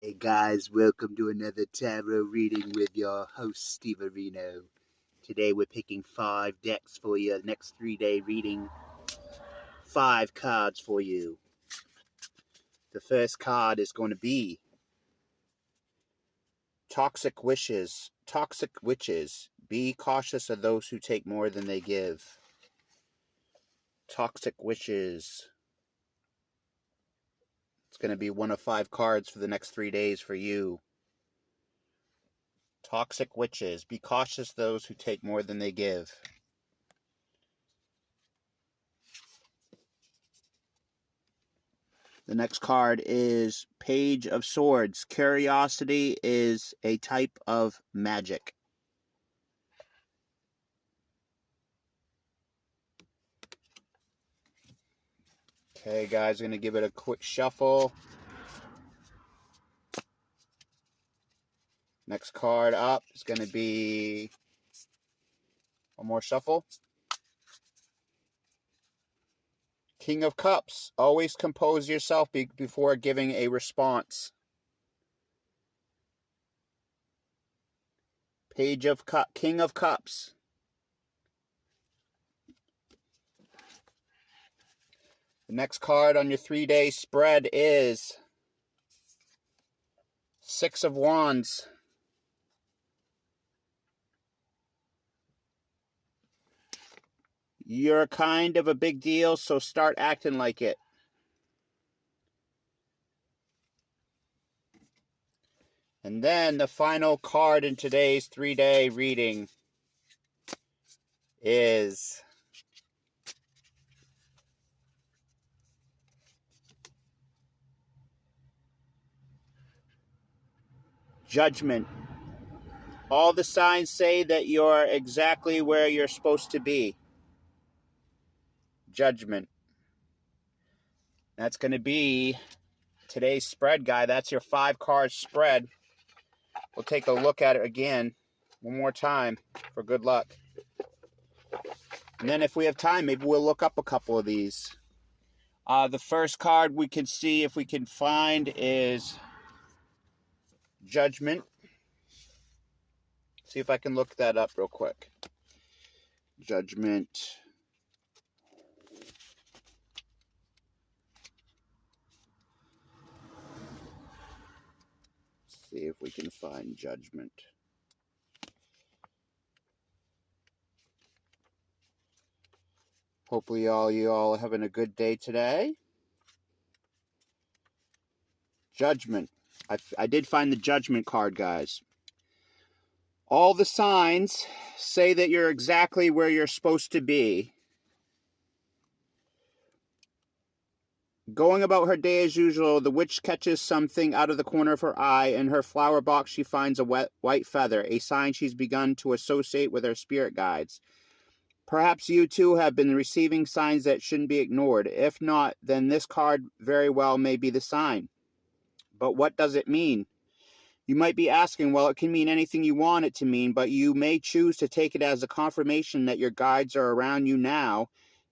Hey guys, welcome to another tarot reading with your host, Steve Areno. Today we're picking 5 decks for you. Next 3-day reading, 5 cards for you. The first card is going to be Toxic Wishes. Toxic Witches. Be cautious of those who take more than they give. Toxic Wishes. It's going to be one of 5 cards for the next 3 days for you. Toxic Witches. Be cautious of those who take more than they give. The next card is Page of Swords. Curiosity is a type of magic. Okay, guys, I'm going to give it a quick shuffle. Next card up is going to be one more shuffle. King of Cups. Always compose yourself before giving a response. King of Cups. The next card on your 3-day spread is Six of Wands. You're kind of a big deal, so start acting like it. And then the final card in today's 3-day reading is Judgment. All the signs say that you're exactly where you're supposed to be. Judgment. That's going to be today's spread, guy. That's your 5-card spread. We'll take a look at it again one more time for good luck. And then if we have time, maybe we'll look up a couple of these. The first card we can see if we can find is Judgment. See if I can look that up real quick. Judgment. See if we can find Judgment. Hopefully you all are having a good day today. Judgment. I did find the Judgment card, guys. All the signs say that you're exactly where you're supposed to be. Going about her day as usual, the witch catches something out of the corner of her eye. In her flower box, she finds a white feather, a sign she's begun to associate with her spirit guides. Perhaps you too have been receiving signs that shouldn't be ignored. If not, then this card very well may be the sign. But what does it mean? You might be asking, well, it can mean anything you want it to mean, but you may choose to take it as a confirmation that your guides are around you now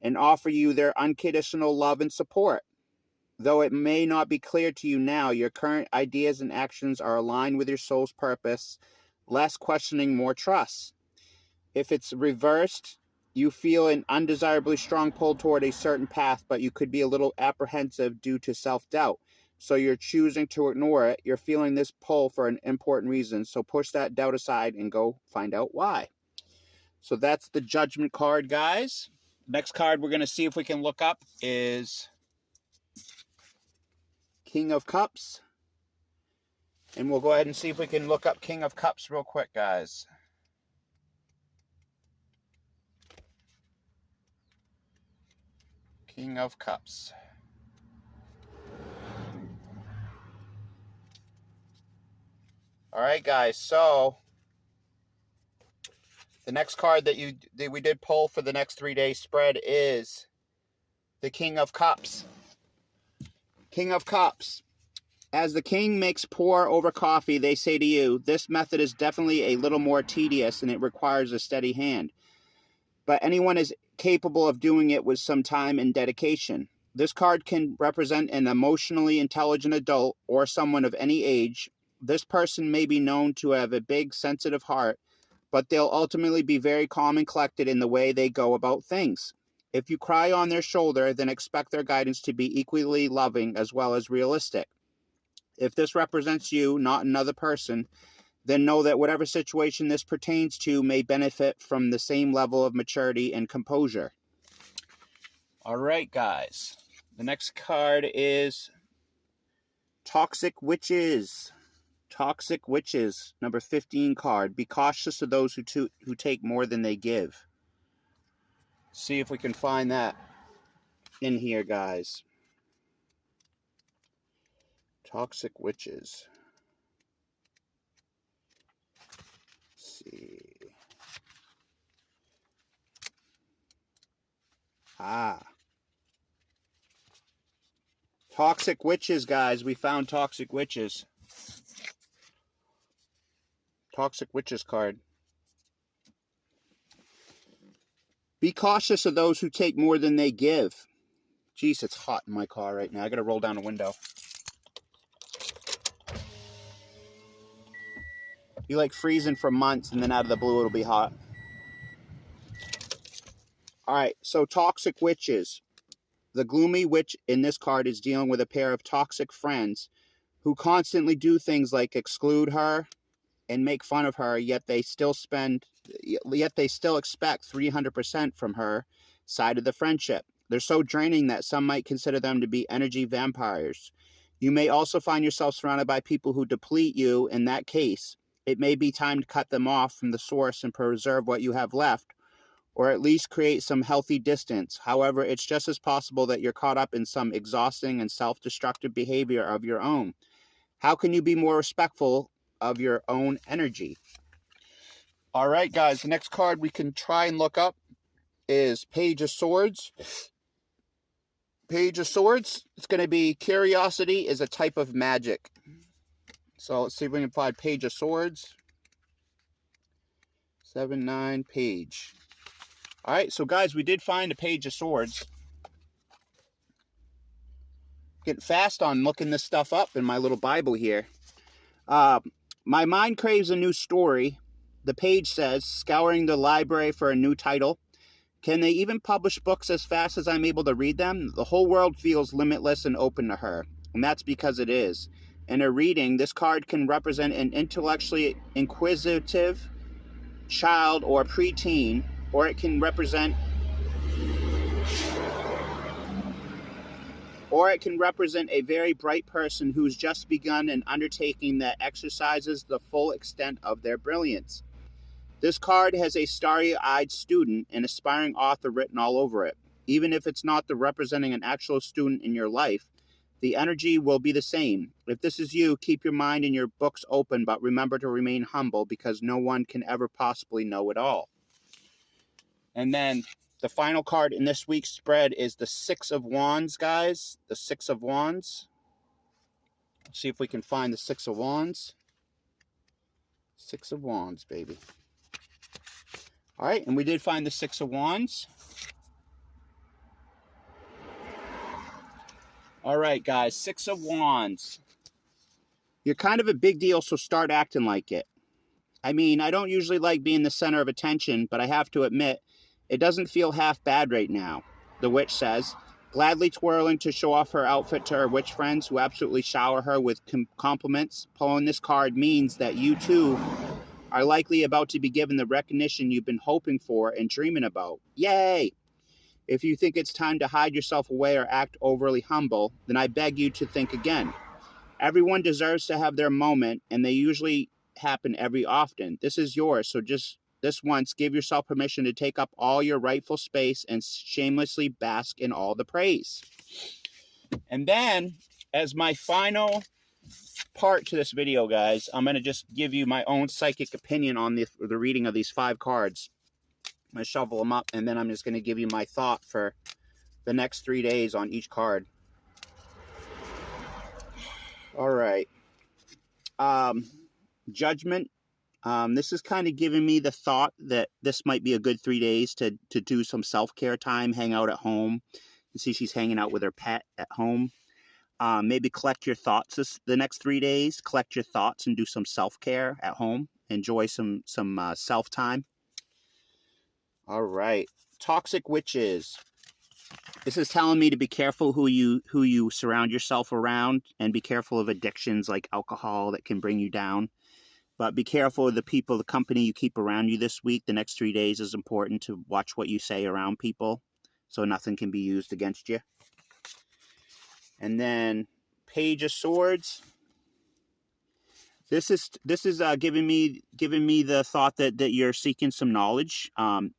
and offer you their unconditional love and support. Though it may not be clear to you now, your current ideas and actions are aligned with your soul's purpose. Less questioning, more trust. If it's reversed, you feel an undesirably strong pull toward a certain path, but you could be a little apprehensive due to self-doubt. So you're choosing to ignore it. You're feeling this pull for an important reason. So push that doubt aside and go find out why. So that's the Judgment card, guys. Next card we're going to see if we can look up is King of Cups. And we'll go ahead and see if we can look up King of Cups real quick, guys. King of Cups. All right, guys. So the next card that we did pull for the next 3-day spread is the King of Cups. King of Cups. As the king makes pour over coffee, they say to you, this method is definitely a little more tedious and it requires a steady hand. But anyone is capable of doing it with some time and dedication. This card can represent an emotionally intelligent adult or someone of any age. This person may be known to have a big, sensitive heart, but they'll ultimately be very calm and collected in the way they go about things. If you cry on their shoulder, then expect their guidance to be equally loving as well as realistic. If this represents you, not another person, then know that whatever situation this pertains to may benefit from the same level of maturity and composure. All right, guys. The next card is Toxic Witches. Toxic Witches, number 15 card. Be cautious of those who take more than they give. See if we can find that in here, guys. Toxic Witches. Let's see. Toxic Witches, guys. We found Toxic Witches. Toxic Witches card. Be cautious of those who take more than they give. Jeez, it's hot in my car right now. I gotta roll down the window. You like freezing for months and then out of the blue it'll be hot. Alright, so Toxic Witches. The gloomy witch in this card is dealing with a pair of toxic friends who constantly do things like exclude her and make fun of her, yet they still expect 300% from her side of the friendship. They're so draining that some might consider them to be energy vampires. You may also find yourself surrounded by people who deplete you. In that case, it may be time to cut them off from the source and preserve what you have left, or at least create some healthy distance. However, it's just as possible that you're caught up in some exhausting and self-destructive behavior of your own. How can you be more respectful of your own energy? All right, guys, the next card we can try and look up is Page of Swords. Page of Swords, it's going to be curiosity is a type of magic. So let's see if we can find Page of Swords. 7-9 page. All right, so guys, we did find a Page of Swords. Getting fast on looking this stuff up in my little Bible here. My mind craves a new story. The page says, scouring the library for a new title. Can they even publish books as fast as I'm able to read them? The whole world feels limitless and open to her, and that's because it is. In a reading, this card can represent an intellectually inquisitive child or preteen, or it can represent a very bright person who's just begun an undertaking that exercises the full extent of their brilliance. This card has a starry-eyed student and aspiring author written all over it. Even if it's not representing an actual student in your life, the energy will be the same. If this is you, keep your mind and your books open, but remember to remain humble because no one can ever possibly know it all. And then the final card in this week's spread is the Six of Wands, guys. The Six of Wands. Let's see if we can find the Six of Wands. Six of Wands, baby. All right, and we did find the Six of Wands. All right, guys, Six of Wands. You're kind of a big deal, so start acting like it. I mean, I don't usually like being the center of attention, but I have to admit, it doesn't feel half bad right now, the witch says, gladly twirling to show off her outfit to her witch friends who absolutely shower her with compliments. Pulling this card means that you, too, are likely about to be given the recognition you've been hoping for and dreaming about. Yay! If you think it's time to hide yourself away or act overly humble, then I beg you to think again. Everyone deserves to have their moment, and they usually happen every often. This is yours, so just this once, give yourself permission to take up all your rightful space and shamelessly bask in all the praise. And then, as my final part to this video, guys, I'm going to just give you my own psychic opinion on the reading of these 5 cards. I'm going to shuffle them up, and then I'm just going to give you my thought for the next 3 days on each card. All right. Judgment. This is kind of giving me the thought that this might be a good 3 days to do some self-care time, hang out at home, You see she's hanging out with her pet at home. Maybe collect your thoughts the next 3 days. Collect your thoughts and do some self-care at home. Enjoy some self-time. All right. Toxic witches. This is telling me to be careful who you surround yourself around, and be careful of addictions like alcohol that can bring you down. But be careful of the people, the company you keep around you this week. The next 3 days is important to watch what you say around people so nothing can be used against you. And then Page of Swords. This is giving me the thought that you're seeking some knowledge.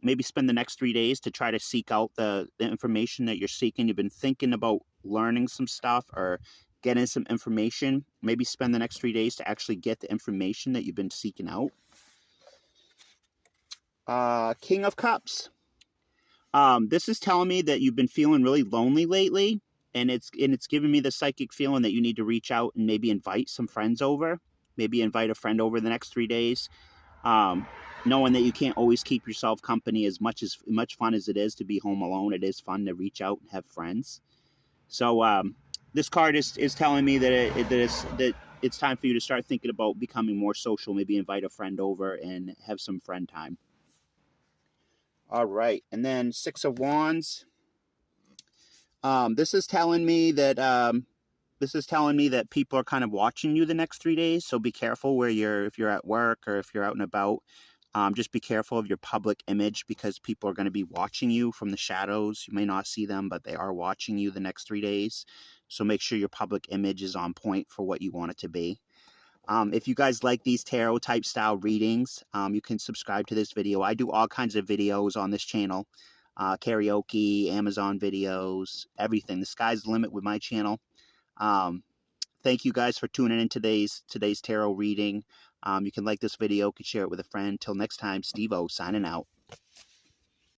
Maybe spend the next 3 days to try to seek out the information that you're seeking. You've been thinking about learning some stuff or getting some information. Maybe spend the next 3 days to actually get the information that you've been seeking out. King of Cups. This is telling me that you've been feeling really lonely lately, and it's giving me the psychic feeling that you need to reach out and maybe invite some friends over. Maybe invite a friend over the next 3 days. Knowing that you can't always keep yourself company as much fun as it is to be home alone. It is fun to reach out and have friends. So this card is telling me that it's time for you to start thinking about becoming more social. Maybe invite a friend over and have some friend time. All right, and then Six of Wands. This is telling me that people are kind of watching you the next 3 days. So be careful if you're at work or if you're out and about. Just be careful of your public image, because people are going to be watching you from the shadows. You may not see them, but they are watching you the next 3 days. So make sure your public image is on point for what you want it to be. If you guys like these tarot type style readings, you can subscribe to this video. I do all kinds of videos on this channel. Karaoke, Amazon videos, everything. The sky's the limit with my channel. Thank you guys for tuning in today's tarot reading. You can like this video, can share it with a friend. Till next time, Steve-O signing out.